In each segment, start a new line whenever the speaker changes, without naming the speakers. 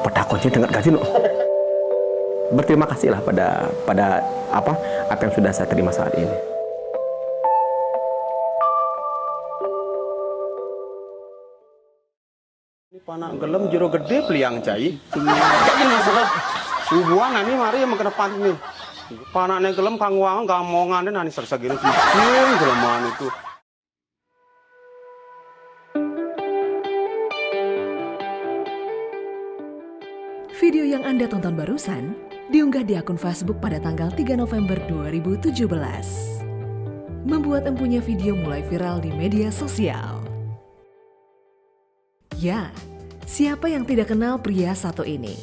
Petakonnya dengan gaji no. Berterima kasihlah pada apa yang sudah saya terima saat ini.
Ini panak gelem jero gede peliang cai. Kayak masalah hubungan ini mari yang ke depan ini. Panaknya gelem kangwang gamongan nani sersagini cicing geleman itu.
Video yang Anda tonton barusan diunggah di akun Facebook pada tanggal 3 November 2017. Membuat empunya video mulai viral di media sosial. Ya, siapa yang tidak kenal pria satu ini?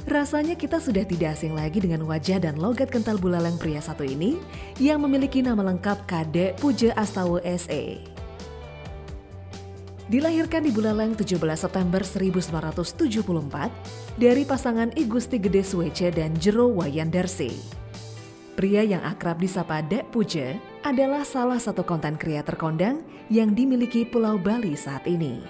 Rasanya kita sudah tidak asing lagi dengan wajah dan logat kental bulaleng pria satu ini yang memiliki nama lengkap Kadek Puja Astawa SE. Dilahirkan di Buleleng 17 September 1974 dari pasangan I Gusti Gede Swece dan Jero Wayandarsi. Pria yang akrab disapa Dek Puja adalah salah satu konten kreator kondang yang dimiliki Pulau Bali saat ini.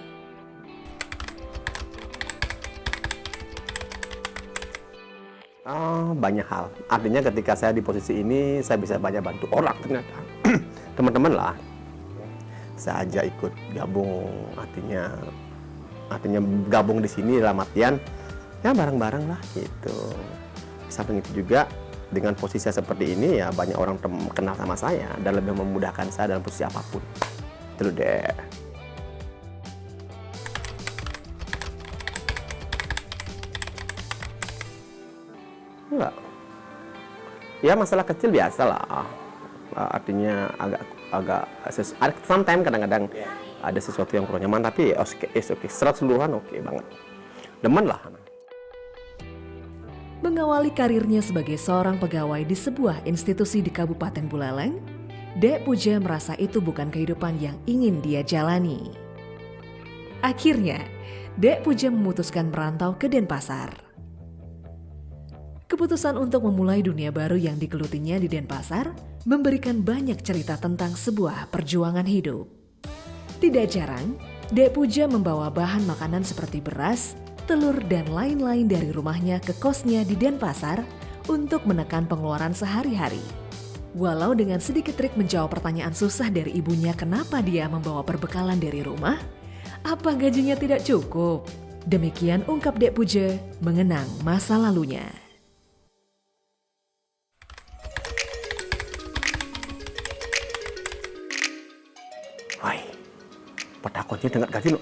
Banyak hal. Artinya ketika saya di posisi ini, saya bisa banyak bantu orang ternyata. Teman-teman lah. Saya aja ikut gabung, artinya gabung di sini dalam artian ya bareng-bareng lah gitu. Samping itu juga dengan posisi saya seperti ini ya banyak orang kenal sama saya dan lebih memudahkan saya dalam posisi apapun. Itu deh. Enggak. Ya masalah kecil biasa lah. Artinya agak sometimes kadang-kadang ada sesuatu yang kurang nyaman, tapi oke, secara keseluruhan oke banget. Demen lah.
Mengawali karirnya sebagai seorang pegawai di sebuah institusi di Kabupaten Buleleng, Dek Puja merasa itu bukan kehidupan yang ingin dia jalani. Akhirnya, Dek Puja memutuskan merantau ke Denpasar. Keputusan untuk memulai dunia baru yang digelutinya di Denpasar memberikan banyak cerita tentang sebuah perjuangan hidup. Tidak jarang, Dek Puja membawa bahan makanan seperti beras, telur, dan lain-lain dari rumahnya ke kosnya di Denpasar untuk menekan pengeluaran sehari-hari. Walau dengan sedikit trik menjawab pertanyaan susah dari ibunya kenapa dia membawa perbekalan dari rumah, apa gajinya tidak cukup? Demikian ungkap Dek Puja mengenang masa lalunya.
Petakonnya dengan gaji loh.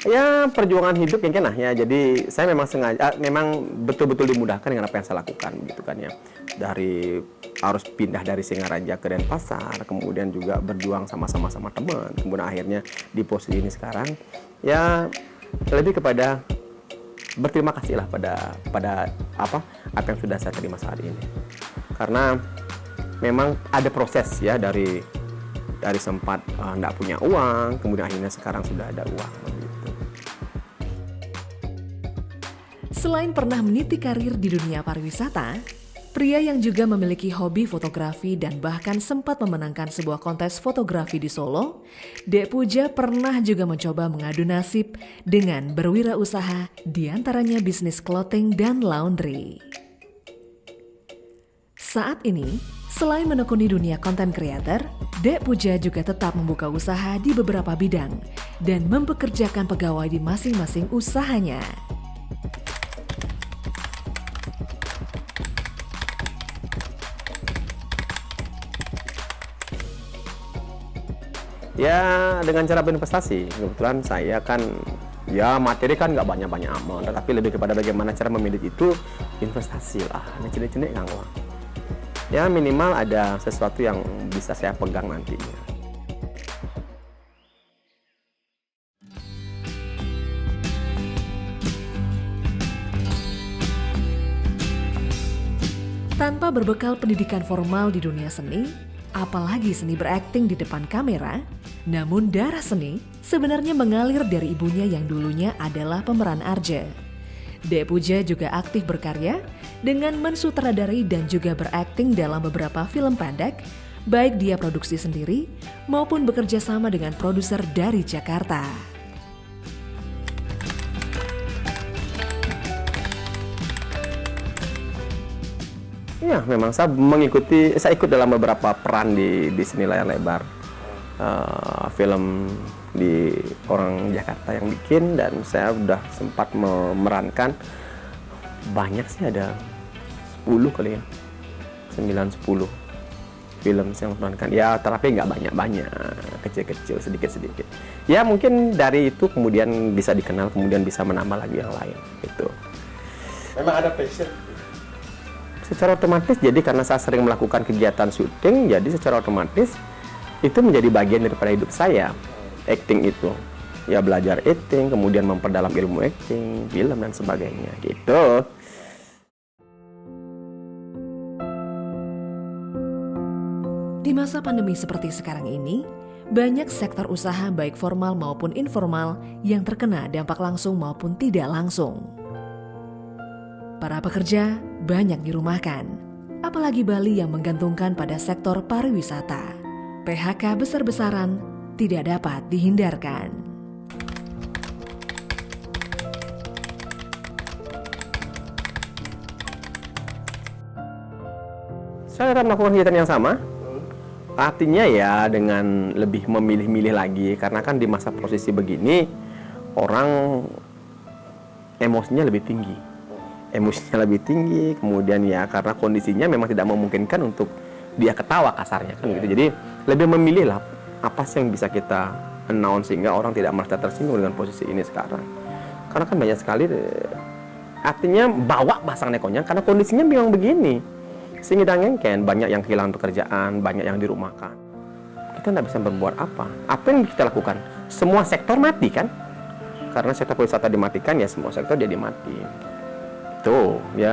Ya perjuangan hidup yang kena ya. Jadi saya memang betul-betul dimudahkan dengan apa yang saya lakukan gitu kan ya. Dari harus pindah dari Singaraja ke Denpasar, kemudian juga berjuang sama-sama teman, kemudian akhirnya di posisi ini sekarang ya lebih kepada berterima kasih lah pada apa yang sudah saya terima saat ini. Karena memang ada proses ya dari sempat enggak punya uang, kemudian akhirnya sekarang sudah ada uang begitu.
Selain pernah meniti karir di dunia pariwisata, pria yang juga memiliki hobi fotografi dan bahkan sempat memenangkan sebuah kontes fotografi di Solo, Dek Puja pernah juga mencoba mengadu nasib dengan berwirausaha, diantaranya bisnis clothing dan laundry. Saat ini, selain menekuni dunia konten creator, Dek Puja juga tetap membuka usaha di beberapa bidang dan mempekerjakan pegawai di masing-masing usahanya.
Ya dengan cara berinvestasi, kebetulan saya kan ya materi kan nggak banyak-banyak amat, tetapi lebih kepada bagaimana cara memilih itu investasi lah, cilik-cilik nggak uang. Ya minimal ada sesuatu yang bisa saya pegang nantinya.
Tanpa berbekal pendidikan formal di dunia seni, apalagi seni berakting di depan kamera, namun darah seni sebenarnya mengalir dari ibunya yang dulunya adalah pemeran Arja. Dek Puja juga aktif berkarya dengan mensutradarai dan juga berakting dalam beberapa film pendek, baik dia produksi sendiri maupun bekerja sama dengan produser dari Jakarta.
Iya, memang saya ikut dalam beberapa peran di seni layar lebar. Film di orang Jakarta yang bikin, dan saya udah sempat memerankan banyak sih, ada 10 kali ya, 9-10 film yang memerankan. Ya, tapi nggak banyak-banyak, kecil-kecil, sedikit-sedikit. Ya mungkin dari itu kemudian bisa dikenal, kemudian bisa menambah lagi yang lain gitu.
Memang ada passion.
Secara otomatis, jadi karena saya sering melakukan kegiatan syuting, jadi secara otomatis itu menjadi bagian daripada hidup saya. Acting itu, ya belajar acting, kemudian memperdalam ilmu acting, film dan sebagainya gitu.
Di masa pandemi seperti sekarang ini, banyak sektor usaha baik formal maupun informal yang terkena dampak langsung maupun tidak langsung. Para pekerja banyak dirumahkan, apalagi Bali yang menggantungkan pada sektor pariwisata. PHK besar-besaran tidak dapat dihindarkan.
Saya akan melakukan kegiatan yang sama. Artinya ya dengan lebih memilih-milih lagi, karena kan di masa posisi begini orang emosinya lebih tinggi, kemudian ya karena kondisinya memang tidak memungkinkan untuk dia ketawa kasarnya kan gitu. Jadi lebih memilih lah apa sih yang bisa kita announce sehingga orang tidak merasa tersinggung dengan posisi ini sekarang. Karena kan banyak sekali artinya bawa pasang nekonya karena kondisinya memang begini. Sehingga ngengken, banyak yang kehilangan pekerjaan, banyak yang dirumahkan. Kita tidak bisa berbuat apa. Apa yang kita lakukan? Semua sektor mati kan? Karena sektor pariwisata dimatikan, ya semua sektor jadi mati. Tuh, ya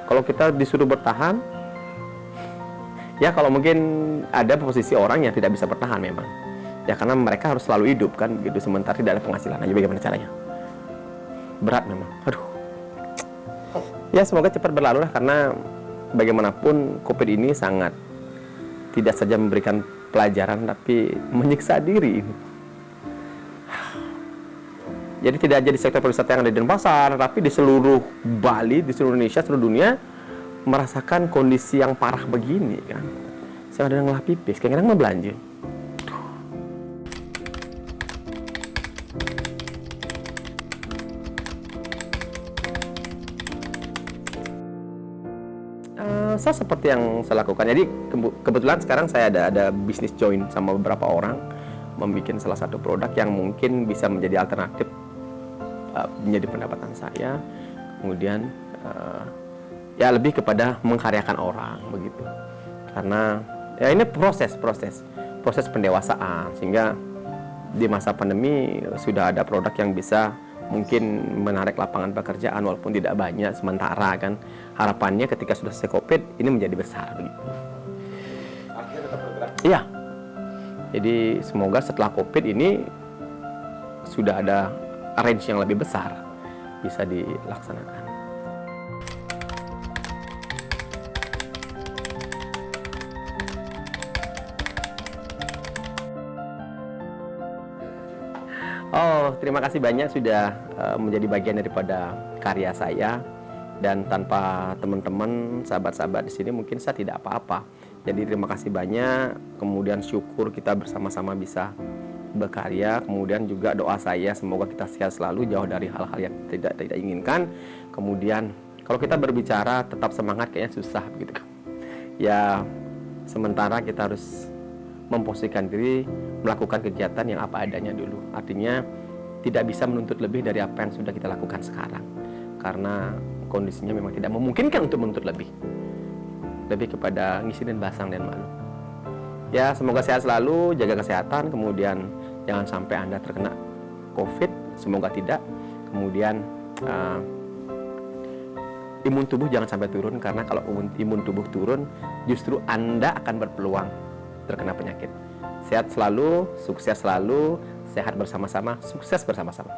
kalau kita disuruh bertahan, ya kalau mungkin ada posisi orang yang tidak bisa bertahan memang. Ya karena mereka harus selalu hidup kan, gitu sementara tidak ada penghasilan. Ayo bagaimana caranya? Berat memang. Aduh. Ya semoga cepat berlalu lah, karena bagaimanapun COVID ini sangat tidak saja memberikan pelajaran tapi menyiksa diri. Jadi tidak aja di sektor pariwisata yang ada di Denpasar, tapi di seluruh Bali, di seluruh Indonesia, seluruh dunia merasakan kondisi yang parah begini kan. Saya ada ngelah pipis, kadang-kadang mau belanja. Saya seperti yang saya lakukan. Jadi kebetulan sekarang saya ada bisnis join sama beberapa orang, membuat salah satu produk yang mungkin bisa menjadi alternatif menjadi pendapatan saya. Kemudian ya lebih kepada mengkaryakan orang begitu. Karena ya ini proses pendewasaan, sehingga di masa pandemi sudah ada produk yang bisa mungkin menarik lapangan pekerjaan walaupun tidak banyak sementara kan. Harapannya ketika sudah selesai COVID ini menjadi besar begitu.
Akhirnya tetap bergerak.
Iya. Jadi semoga setelah COVID ini sudah ada range yang lebih besar bisa dilaksanakan. Oh, terima kasih banyak sudah menjadi bagian daripada karya saya. Dan tanpa teman-teman, sahabat-sahabat di sini mungkin saya tidak apa-apa. Jadi terima kasih banyak. Kemudian syukur kita bersama-sama bisa berkarya. Kemudian juga doa saya semoga kita sehat selalu, jauh dari hal-hal yang tidak inginkan. Kemudian kalau kita berbicara tetap semangat kayaknya susah begitu. Ya sementara kita harus memposisikan diri melakukan kegiatan yang apa adanya dulu. Artinya tidak bisa menuntut lebih dari apa yang sudah kita lakukan sekarang, karena kondisinya memang tidak memungkinkan untuk menuntut lebih kepada ngisi dan basang dan malu. Ya semoga sehat selalu, jaga kesehatan, kemudian jangan sampai Anda terkena COVID, semoga tidak. Kemudian imun tubuh jangan sampai turun, karena kalau imun tubuh turun justru Anda akan berpeluang terkena penyakit. Sehat selalu, sukses selalu, sehat bersama-sama, sukses bersama-sama.